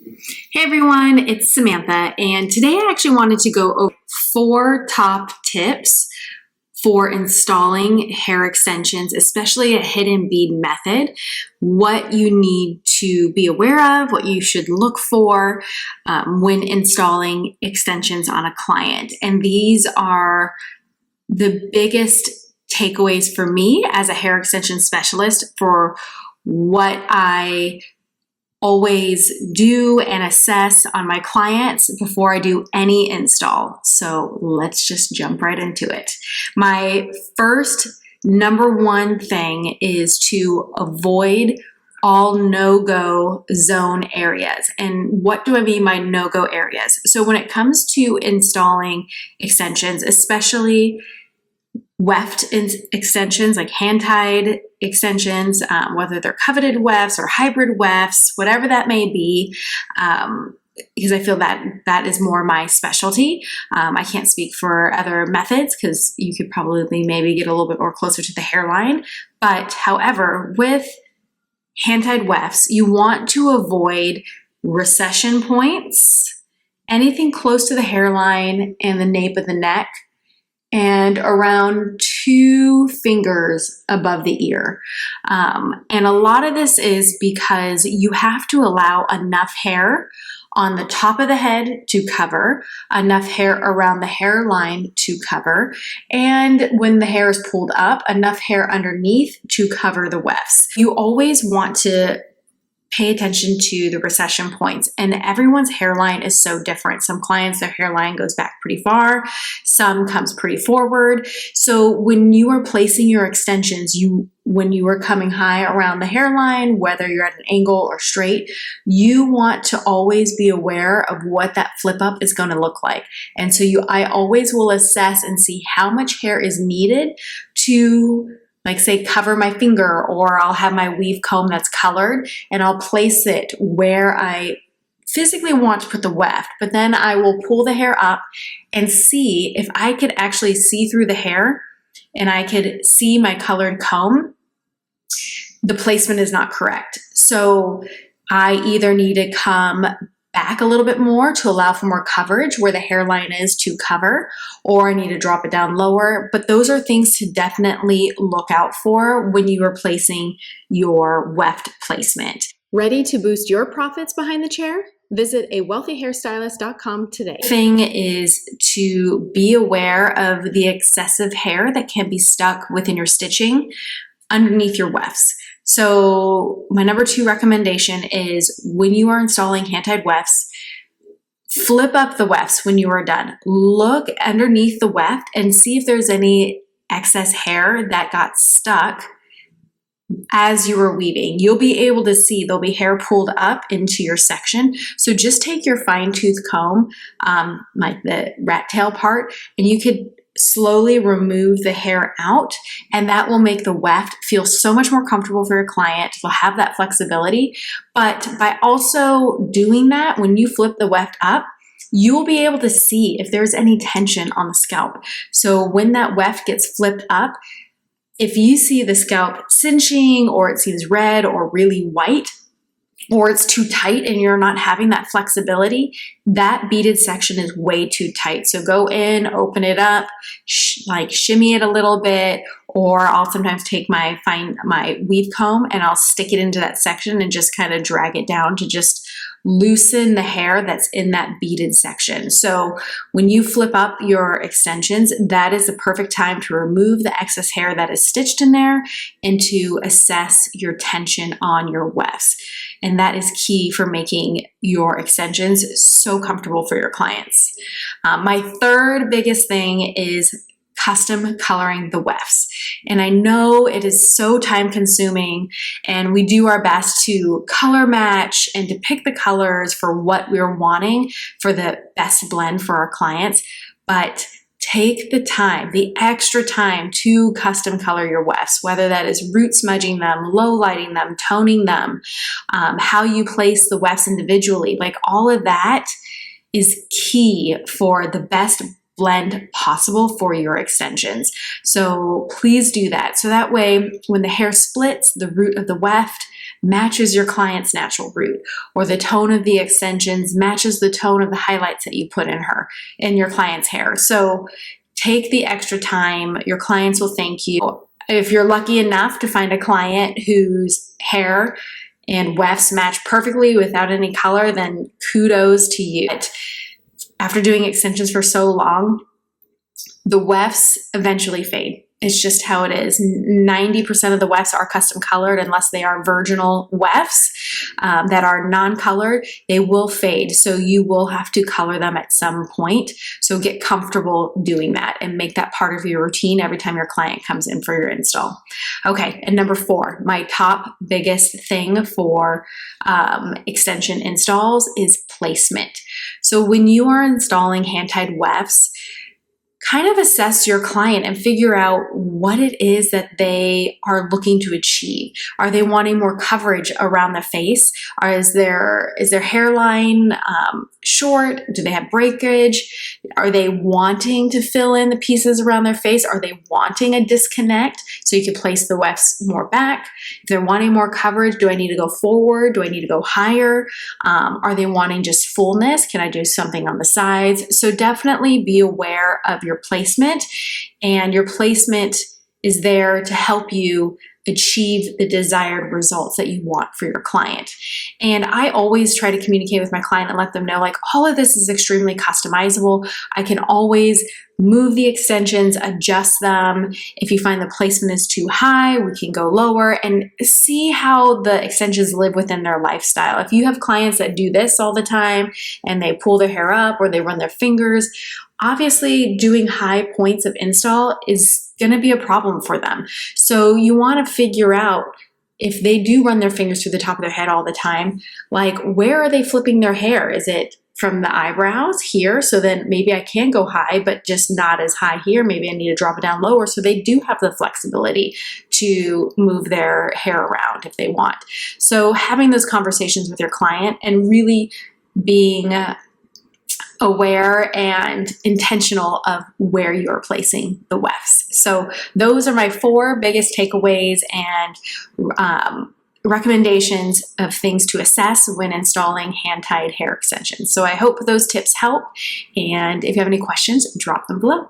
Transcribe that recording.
Hey everyone, it's Samantha, and today I actually wanted to go over 4 top tips for installing hair extensions, especially a hidden bead method, what you need to be aware of, what you should look for when installing extensions on a client. And these are the biggest takeaways for me as a hair extension specialist for what I always do and assess on my clients before I do any install. So let's just jump right into it. My first number one thing is to avoid all no-go zone areas. And what do I mean by no-go areas? So when it comes to installing extensions, especially weft extensions, like hand-tied extensions, whether they're coveted wefts or hybrid wefts, whatever that may be, because I feel that that is more my specialty. I can't speak for other methods because you could probably maybe get a little bit more closer to the hairline. But however, with hand-tied wefts, you want to avoid recession points, anything close to the hairline and the nape of the neck, and around 2 fingers above the ear. And a lot of this is because you have to allow enough hair on the top of the head to cover, enough hair around the hairline to cover, and when the hair is pulled up, enough hair underneath to cover the wefts. You always want to pay attention to the recession points, and everyone's hairline is so different. Some clients, their hairline goes back pretty far, some comes pretty forward. So when you are placing your extensions, when you are coming high around the hairline, whether you're at an angle or straight, you want to always be aware of what that flip up is going to look like. And so I always will assess and see how much hair is needed to, like, say, cover my finger, or I'll have my weave comb that's colored and I'll place it where I physically want to put the weft, but then I will pull the hair up and see if I could actually see through the hair and I could see my colored comb. The placement is not correct. So I either need to come back a little bit more to allow for more coverage where the hairline is to cover, or I need to drop it down lower. But those are things to definitely look out for when you are placing your weft placement. Ready to boost your profits behind the chair? Visit awealthyhairstylist.com today. Thing is to be aware of the excessive hair that can be stuck within your stitching underneath your wefts. So my number 2 recommendation is when you are installing hand-tied wefts, flip up the wefts when you are done. Look underneath the weft and see if there's any excess hair that got stuck as you were weaving. You'll be able to see there'll be hair pulled up into your section. So just take your fine-tooth comb, like the rat tail part, and you could slowly remove the hair out, and that will make the weft feel so much more comfortable for your client. They'll have that flexibility. But by also doing that, when you flip the weft up, you will be able to see if there's any tension on the scalp. So when that weft gets flipped up, if you see the scalp cinching, or it seems red or really white, or it's too tight and you're not having that flexibility, that beaded section is way too tight. So go in, open it up, shimmy it a little bit, or I'll sometimes take my weave comb and I'll stick it into that section and just kind of drag it down to just loosen the hair that's in that beaded section. So when you flip up your extensions, that is the perfect time to remove the excess hair that is stitched in there and to assess your tension on your wefts. And that is key for making your extensions so comfortable for your clients. My third biggest thing is custom coloring the wefts. And I know it is so time consuming, and we do our best to color match and to pick the colors for what we're wanting for the best blend for our clients. But take the time, the extra time to custom color your wefts, whether that is root smudging them, low lighting them, toning them, how you place the wefts individually. Like, all of that is key for the best blend possible for your extensions. So please do that. So that way, when the hair splits, the root of the weft matches your client's natural root, or the tone of the extensions matches the tone of the highlights that you put in your client's hair. So take the extra time. Your clients will thank you. If you're lucky enough to find a client whose hair and wefts match perfectly without any color, then kudos to you. After doing extensions for so long, the wefts eventually fade. It's just how it is. 90% of the wefts are custom colored unless they are virginal wefts that are non-colored. They will fade, so you will have to color them at some point. So get comfortable doing that and make that part of your routine every time your client comes in for your install. Okay, and number 4, my top biggest thing for extension installs is placement. So when you are installing hand-tied wefts, kind of assess your client and figure out what it is that they are looking to achieve. Are they wanting more coverage around the face? Or is their hairline short? Do they have breakage? Are they wanting to fill in the pieces around their face? Are they wanting a disconnect so you can place the wefts more back? If they're wanting more coverage, do I need to go forward? Do I need to go higher? Are they wanting just fullness? Can I do something on the sides? So definitely be aware of your placement, and your placement is there to help you achieve the desired results that you want for your client. And I always try to communicate with my client and let them know, like, all of this is extremely customizable. I can always move the extensions, adjust them. If you find the placement is too high, we can go lower, and see how the extensions live within their lifestyle. If you have clients that do this all the time and they pull their hair up or they run their fingers, obviously doing high points of install is going to be a problem for them. So you want to figure out, if they do run their fingers through the top of their head all the time, like, where are they flipping their hair? Is it from the eyebrows here? So then maybe I can go high, but just not as high here. Maybe I need to drop it down lower. So they do have the flexibility to move their hair around if they want. So having those conversations with your client and really being aware and intentional of where you're placing the wefts. So those are my 4 biggest takeaways and recommendations of things to assess when installing hand-tied hair extensions. So I hope those tips help, and if you have any questions, drop them below.